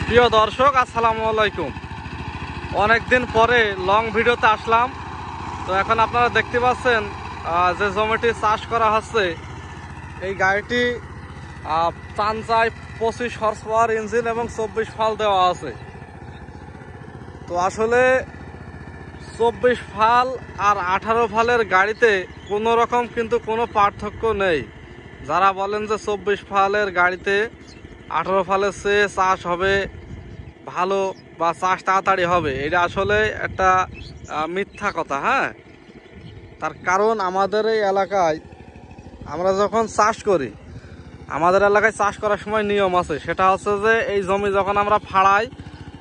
প্রিয় দর্শক, আসসালামু আলাইকুম। অনেকদিন পরে লং ভিডিওতে আসলাম। তো এখন আপনারা দেখতে পাচ্ছেন যে জমিটি চাষ করা হচ্ছে, এই গাড়িটি চানচাই 25 হর্স পাওয়ার ইঞ্জিন এবং 24 ফাল দেওয়া আছে। তো আসলে 24 ফাল আর 18 ফালের গাড়িতে কোনো রকম কিন্তু কোনো পার্থক্য নেই। যারা বলেন যে 24 ফালের গাড়িতে 18 ফালের চেয়ে চাষ হবে ভালো বা চাষ তাড়াতাড়ি হবে, এটা আসলে একটা মিথ্যা কথা। হ্যাঁ, তার কারণ আমাদের এই এলাকায় আমরা যখন চাষ করি, আমাদের এলাকায় চাষ করার সময় নিয়ম আছে। সেটা হচ্ছে যে এই জমি যখন আমরা ফাড়াই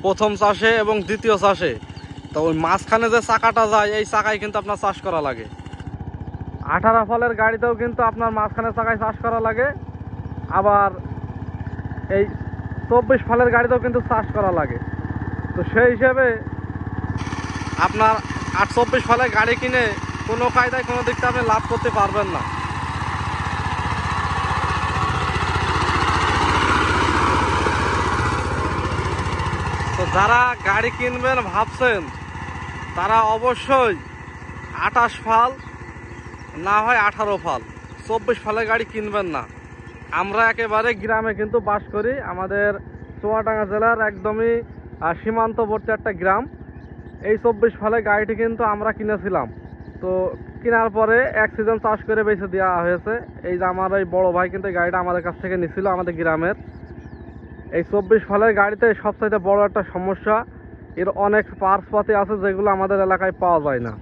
প্রথম চাষে এবং দ্বিতীয় চাষে, তো ওই মাঝখানে যে চাকাটা যায় এই চাকায় কিন্তু আপনার চাষ করা লাগে। 18 ফলের গাড়িতেও কিন্তু আপনার মাঝখানে চাকায় চাষ করা লাগে, আবার এই 24 ফলের গাড়িতেও কিন্তু চাষ করা লাগে। তো সেই হিসেবে আপনার 24 ফলের গাড়ি কিনে কোনো কায়দায় কোনো দিকটা আপনি লাভ করতে পারবেন না। তো যারা গাড়ি কিনবেন ভাবছেন, তারা অবশ্যই 28 ফাল না হয় 18 ফাল, 24 ফালের গাড়ি কিনবেন না। আমরা একেবারে গ্রামে কিন্তু বাস করি। আমাদের চুয়াডাঙ্গা জেলার একদমই সীমান্তবর্তী একটা গ্রাম। এই 24 ফালের গাড়িটি কিন্তু আমরা কিনেছিলাম। তো কেনার পরে এক সিজন চাষ করে বেঁচে দেওয়া হয়েছে। এই যে আমার এই বড় ভাই কিন্তু গাড়িটা আমাদের কাছ থেকে নিছিল, আমাদের গ্রামের। এই 24 ফালের গাড়িতে সবচাইতে বড় একটা সমস্যা, এর অনেক পার্টসপাতি আছে যেগুলো আমাদের এলাকায় পাওয়া যায় না।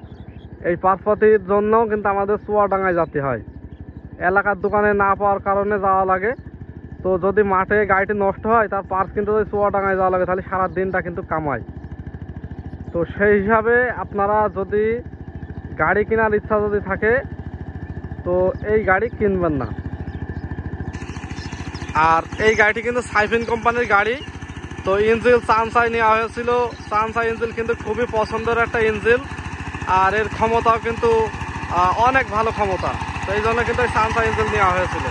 এই পার্টসপাতির জন্য কিন্তু আমাদের চুয়াডাঙ্গায় যেতে হয়, এলাকার দোকানে না পাওয়ার কারণে যাওয়া লাগে। তো যদি মাঠে গাড়িটি নষ্ট হয়, তার পার্টস কিন্তু যদি চুয়াডাঙ্গায় যাওয়া লাগে, তাহলে সারা দিনটা কিন্তু কামায়। তো সেই হিসাবে আপনারা যদি গাড়ি কেনার ইচ্ছা যদি থাকে, তো এই গাড়ি কিনবেন না। আর এই গাড়িটি কিন্তু সাইফিন কোম্পানির গাড়ি। তো ইঞ্জিন চানচাই নেওয়া হয়েছিল। চানচাই ইঞ্জিন কিন্তু খুবই পছন্দের একটা ইঞ্জিন, আর এর ক্ষমতাও কিন্তু অনেক ভালো ক্ষমতা। তো এই জন্য কিন্তু চানচাই ইঞ্জিন নেওয়া হয়েছিল।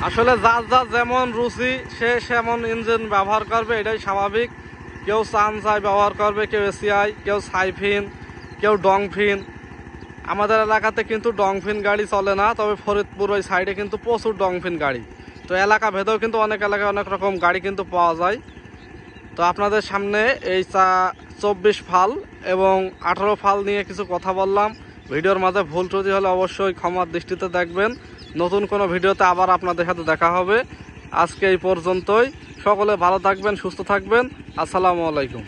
আসলে যার যার যেমন রুচি, সে সেমন ইঞ্জিন ব্যবহার করবে, এটাই স্বাভাবিক। কেউ চানচাই ব্যবহার করবে, কেউ এসিআই, কেউ সাইফিন, কেউ ডংফিন। আমাদের এলাকাতে কিন্তু ডংফিন গাড়ি চলে না, তবে ফরিদপুর ওই সাইডে কিন্তু প্রচুর ডংফিন গাড়ি। তো এলাকা ভেদেও কিন্তু অনেক এলাকায় অনেক রকম গাড়ি কিন্তু পাওয়া যায়। তো আপনাদের সামনে এই 24 ফাল এবং 18 ফাল নিয়ে কিছু কথা বললাম। ভিডিওর মাঝে ভুল ত্রুটি হলে অবশ্যই ক্ষমার দৃষ্টিতে দেখবেন। নতুন কোনো ভিডিওতে আবার আপনাদের সাথে দেখা হবে। আজকে এই পর্যন্তই। সকলে ভালো থাকবেন, সুস্থ থাকবেন। আসসালামু আলাইকুম।